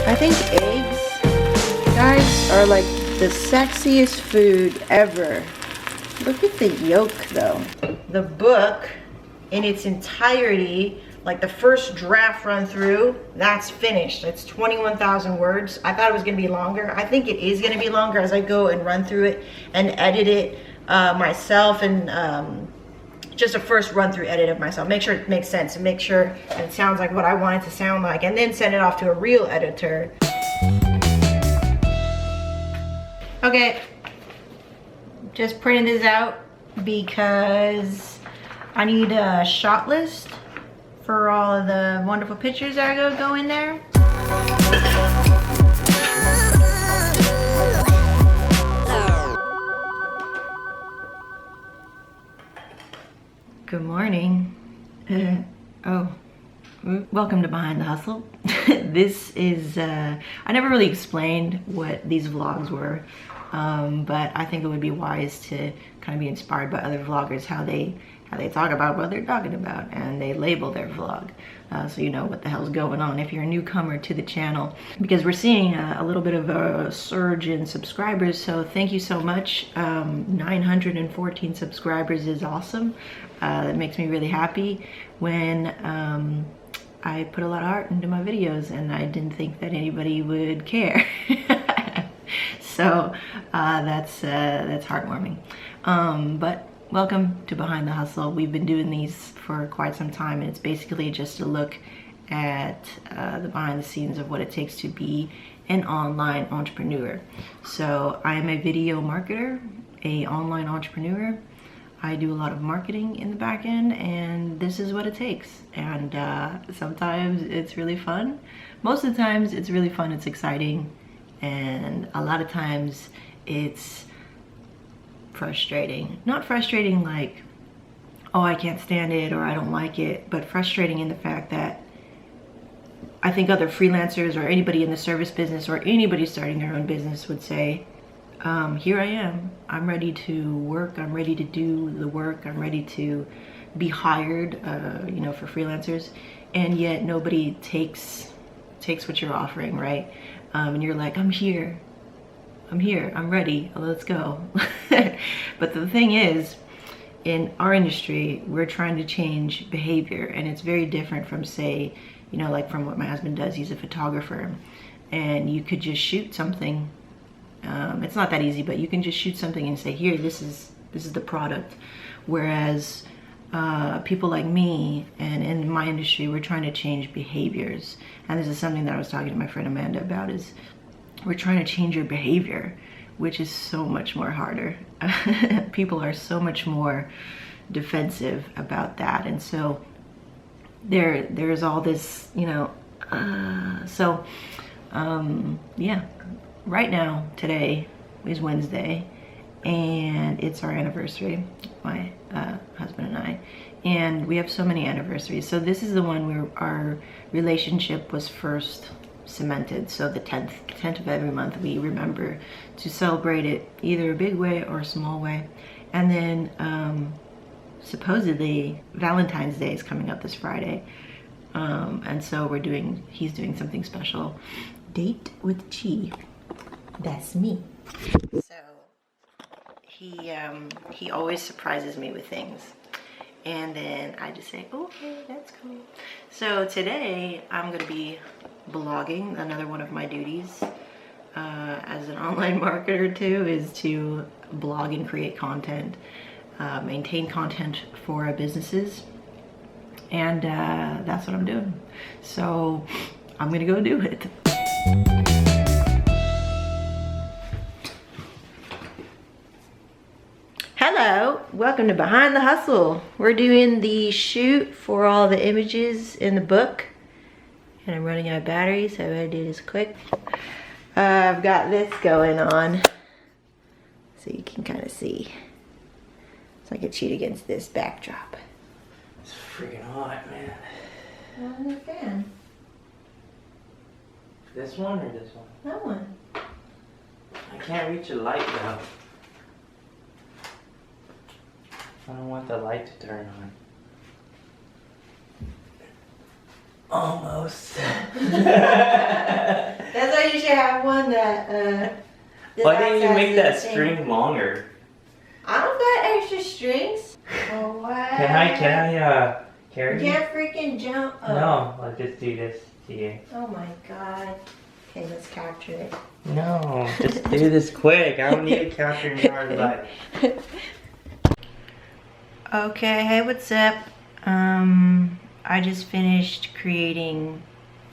I think eggs, guys, are like the sexiest food ever. Look at the yolk though. The book in its entirety, like the first draft run through, that's finished. It's 21,000 words. I thought it was gonna be longer. I think it is gonna be longer as I go and run through it and edit it myself, and just a first run through edit of myself. Make sure it makes sense and make sure it sounds like what I want it to sound like, and then send it off to a real editor. Okay, just printed this out because I need a shot list for all of the wonderful pictures that go in there. Good morning. Welcome to Behind the Hustle. This is, I never really explained what these vlogs were, but I think it would be wise to kind of be inspired by other vloggers, how they talk about what they're talking about, and they label their vlog, so you know what the hell's going on if you're a newcomer to the channel, because we're seeing a little bit of a surge in subscribers. So thank you so much. 914 subscribers is awesome. That makes me really happy when I put a lot of heart into my videos, and I didn't think that anybody would care. So that's heartwarming. But welcome to Behind the Hustle. We've been doing these for quite some time, and it's basically just a look at the behind the scenes of what it takes to be an online entrepreneur. So I'm a video marketer, an online entrepreneur. I do a lot of marketing in the back end, and this is what it takes. And sometimes it's really fun. Most of the times it's really fun, it's exciting, and a lot of times it's frustrating. Not frustrating like, oh, I can't stand it or I don't like it, but frustrating in the fact that I think other freelancers or anybody in the service business or anybody starting their own business would say, here I am. I'm ready to work. I'm ready to do the work. I'm ready to be hired, you know, for freelancers. And yet nobody takes what you're offering, right? And you're like, I'm here, I'm ready, let's go. But the thing is, in our industry, we're trying to change behavior, and it's very different from, say, you know, like from what my husband does. He's a photographer, and you could just shoot something. It's not that easy, but you can just shoot something and say, here, this is the product. Whereas people like me and in my industry, we're trying to change behaviors. And this is something that I was talking to my friend Amanda about, is we're trying to change your behavior, which is so much more harder. People are so much more defensive about that. And so there's all this, you know, yeah. Right now, today is Wednesday, and it's our anniversary, my husband and I, and we have so many anniversaries. So this is the one where our relationship was first cemented. So the 10th of every month, we remember to celebrate it either a big way or a small way. And then supposedly Valentine's Day is coming up this Friday, and so he's doing something special. Date with Chi. That's me. So he always surprises me with things, and then I just say, okay, that's cool. So today I'm gonna be blogging. Another one of my duties as an online marketer too is to blog and create content, maintain content for our businesses, and that's what I'm doing. So I'm gonna go do it. Hello, welcome to Behind the Hustle. We're doing the shoot for all the images in the book, and I'm running out of battery, so what I did is quick. I've got this going on, so you can kind of see. So I can shoot against this backdrop. It's freaking hot, man. I'm a fan. This one or this one? That one. I can't reach a light though. I don't want the light to turn on. Almost. That's have one that, Why didn't you acts make as that the thing. string longer? I don't got extra strings. Oh, what? Can I carry You you? can't freaking jump. Oh. No, I'll just do this to you. Oh my god. Okay, let's capture it. No, just do this quick. I don't need to capture your life. Okay, hey, what's up? I just finished creating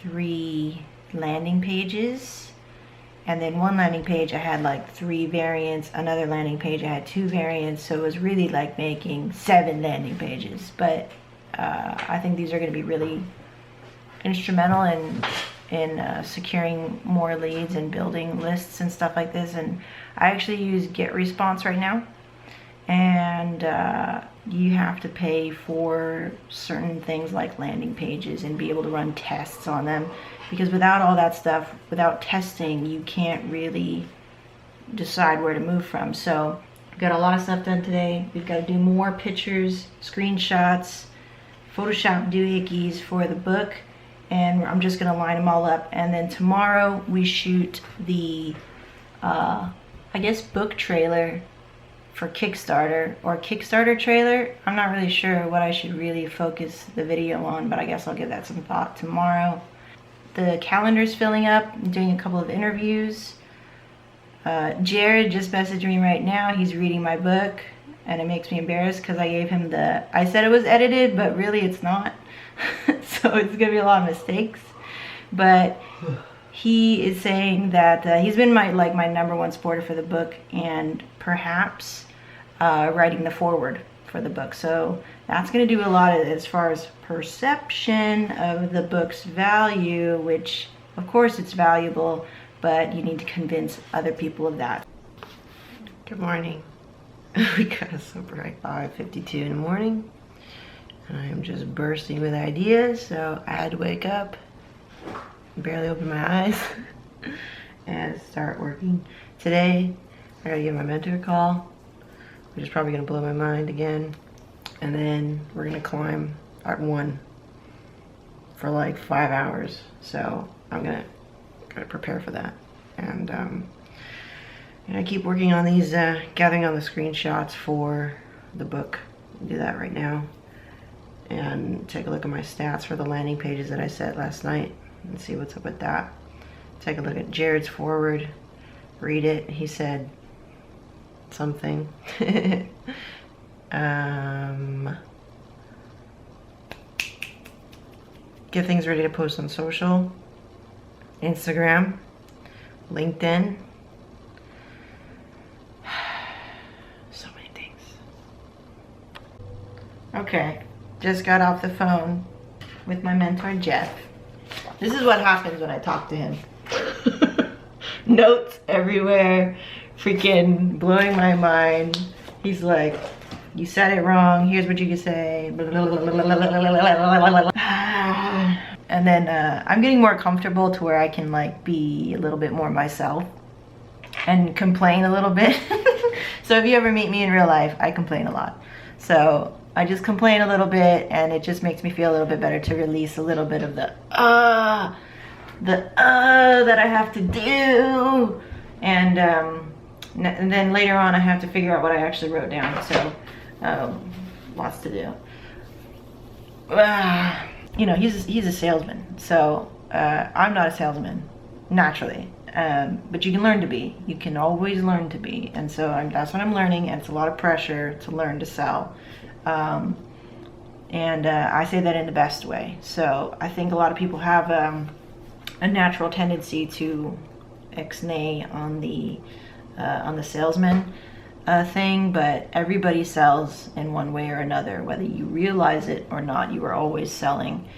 3 landing pages. And then one landing page I had like 3 variants, another landing page I had 2 variants, so it was really like making 7 landing pages. But I think these are going to be really instrumental in securing more leads and building lists and stuff like this. And I actually use GetResponse right now, and you have to pay for certain things like landing pages and be able to run tests on them, because without all that stuff, without testing, you can't really decide where to move from. So we've got a lot of stuff done today. We've got to do more pictures, screenshots, Photoshop doohickeys for the book, and I'm just gonna line them all up. And then tomorrow we shoot the I guess book trailer for Kickstarter, or Kickstarter trailer. I'm not really sure what I should really focus the video on, but I guess I'll give that some thought tomorrow. The calendar's filling up. I'm doing a couple of interviews. Jared just messaged me right now. He's reading my book, and it makes me embarrassed because I gave him I said it was edited, but really it's not. So it's gonna be a lot of mistakes. But he is saying that he's been my number 1 supporter for the book, and perhaps writing the foreword for the book. So that's going to do a lot as far as perception of the book's value, which of course it's valuable, but you need to convince other people of that. Good morning. We got us up at 5:52 in the morning, and I am just bursting with ideas, so I had to wake up, barely open my eyes, and start working. Today I gotta give my mentor a call, which is probably gonna blow my mind again. And then we're gonna climb at 1 for like 5 hours. So I'm gonna prepare for that. And I keep working on these, gathering on the screenshots for the book. I'll do that right now. And take a look at my stats for the landing pages that I set last night and see what's up with that. Take a look at Jared's forward, read it. He said something. Get things ready to post on social, Instagram, LinkedIn. So many things. Okay, just got off the phone with my mentor, Jeff. This is what happens when I talk to him. Notes everywhere, freaking blowing my mind. He's like, you said it wrong, here's what you can say. And then I'm getting more comfortable to where I can like be a little bit more myself and complain a little bit. So if you ever meet me in real life, I complain a lot. So I just complain a little bit, and it just makes me feel a little bit better to release a little bit of the that I have to do. And then later on I have to figure out what I actually wrote down. So lots to do. You know, he's a salesman, so I'm not a salesman naturally, but you can learn to be. You can always learn to be, and so that's what I'm learning, and it's a lot of pressure to learn to sell. And I say that in the best way. So I think a lot of people have a natural tendency to ixnay on the salesman thing, but everybody sells in one way or another, whether you realize it or not. You are always selling.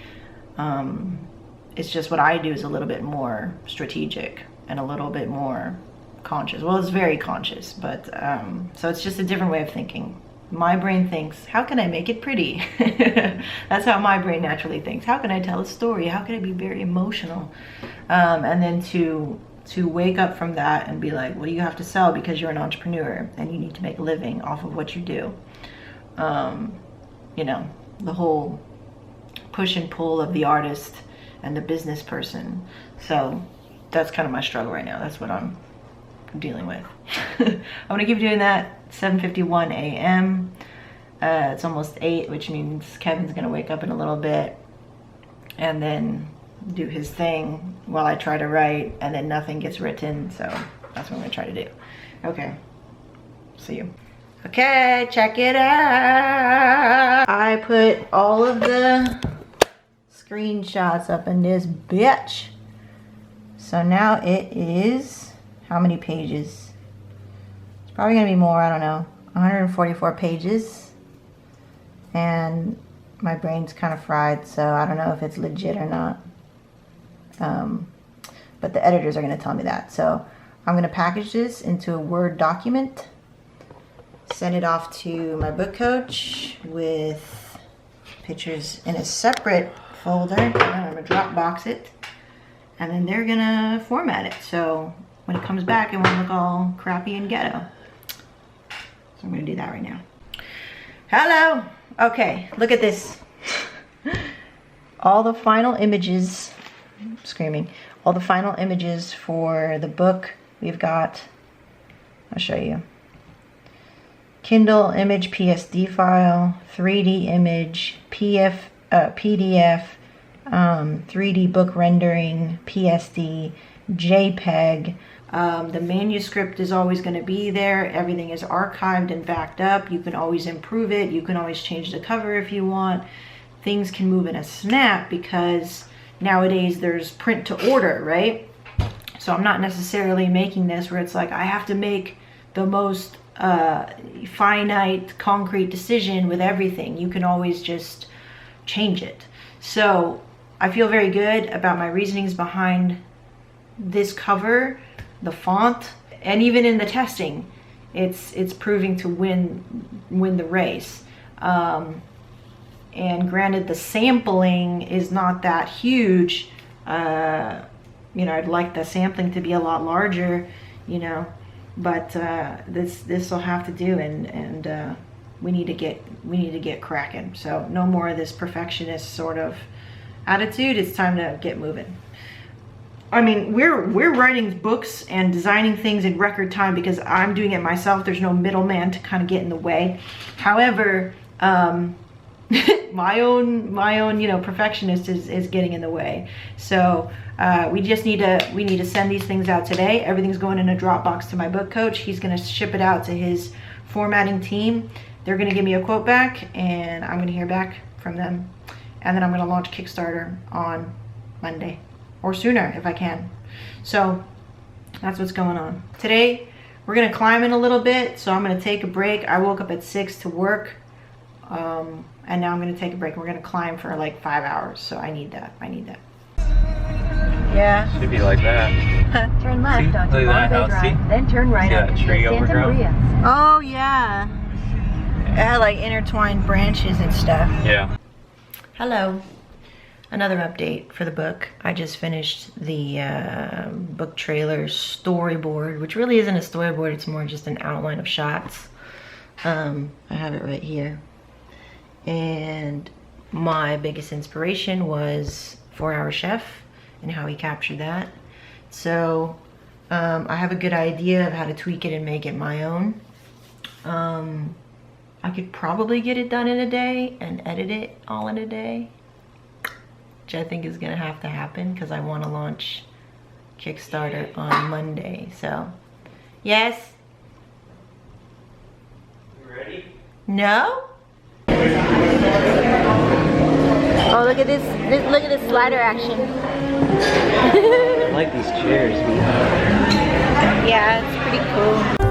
It's just what I do is a little bit more strategic and a little bit more conscious. Well, it's very conscious, but so it's just a different way of thinking. My brain thinks, how can I make it pretty? That's how my brain naturally thinks. How can I tell a story? How can I be very emotional? And then to wake up from that and be like, well, you have to sell because you're an entrepreneur and you need to make a living off of what you do. You know, the whole push and pull of the artist and the business person. So that's kind of my struggle right now. That's what I'm dealing with. I'm gonna keep doing that. 7:51 a.m. It's almost 8, which means Kevin's gonna wake up in a little bit and then do his thing while I try to write, and then nothing gets written. So that's what I'm gonna try to do. Okay, see you. Okay, check it out. I put all of the screenshots up in this bitch. So now it is, how many pages? It's probably gonna be more, I don't know, 144 pages. And my brain's kind of fried, so I don't know if it's legit or not. But the editors are gonna tell me that. So I'm gonna package this into a Word document, send it off to my book coach with pictures in a separate folder. I'm gonna Dropbox it, and then they're gonna format it. So when it comes back, it won't look all crappy and ghetto. So I'm gonna do that right now. Hello. Okay, look at this. All the final images, I'm screaming, all the final images for the book. We've got, I'll show you. Kindle image PSD file, 3D image, PDF, 3D book rendering, PSD, JPEG. The manuscript is always going to be there. Everything is archived and backed up. You can always improve it. You can always change the cover if you want. Things can move in a snap because nowadays there's print to order, right? So I'm not necessarily making this where it's like I have to make the most finite, concrete decision with everything. You can always just change it. So I feel very good about my reasonings behind this cover, the font, and even in the testing, it's proving to win the race. And granted, the sampling is not that huge. You know, I'd like the sampling to be a lot larger, you know, but this will have to do, and we need to get cracking. So no more of this perfectionist sort of attitude. It's time to get moving. I mean, we're writing books and designing things in record time because I'm doing it myself. There's no middleman to kind of get in the way. However, my own, you know, perfectionist is getting in the way. So we need to send these things out today. Everything's going in a Dropbox to my book coach. He's going to ship it out to his formatting team. They're going to give me a quote back, and I'm going to hear back from them. And then I'm going to launch Kickstarter on Monday, or sooner if I can. So that's what's going on. Today, we're going to climb in a little bit, so I'm going to take a break. I woke up at 6 to work, and now I'm going to take a break. We're going to climb for like 5 hours, so I need that. Yeah. Should be like that. Turn left onto Look at that Bombay house. Drive, then turn right See that onto tree Santa overgrown? Maria. Oh yeah. It had like intertwined branches and stuff. Yeah. Hello. Another update for the book. I just finished the book trailer storyboard, which really isn't a storyboard, it's more just an outline of shots. I have it right here. And my biggest inspiration was 4 Hour Chef and how he captured that. So I have a good idea of how to tweak it and make it my own. I could probably get it done in a day and edit it all in a day, which I think is gonna have to happen because I want to launch Kickstarter on Monday. So, yes? You ready? No? Oh, look at this! Look at this slider action. I like these chairs. Yeah, it's pretty cool.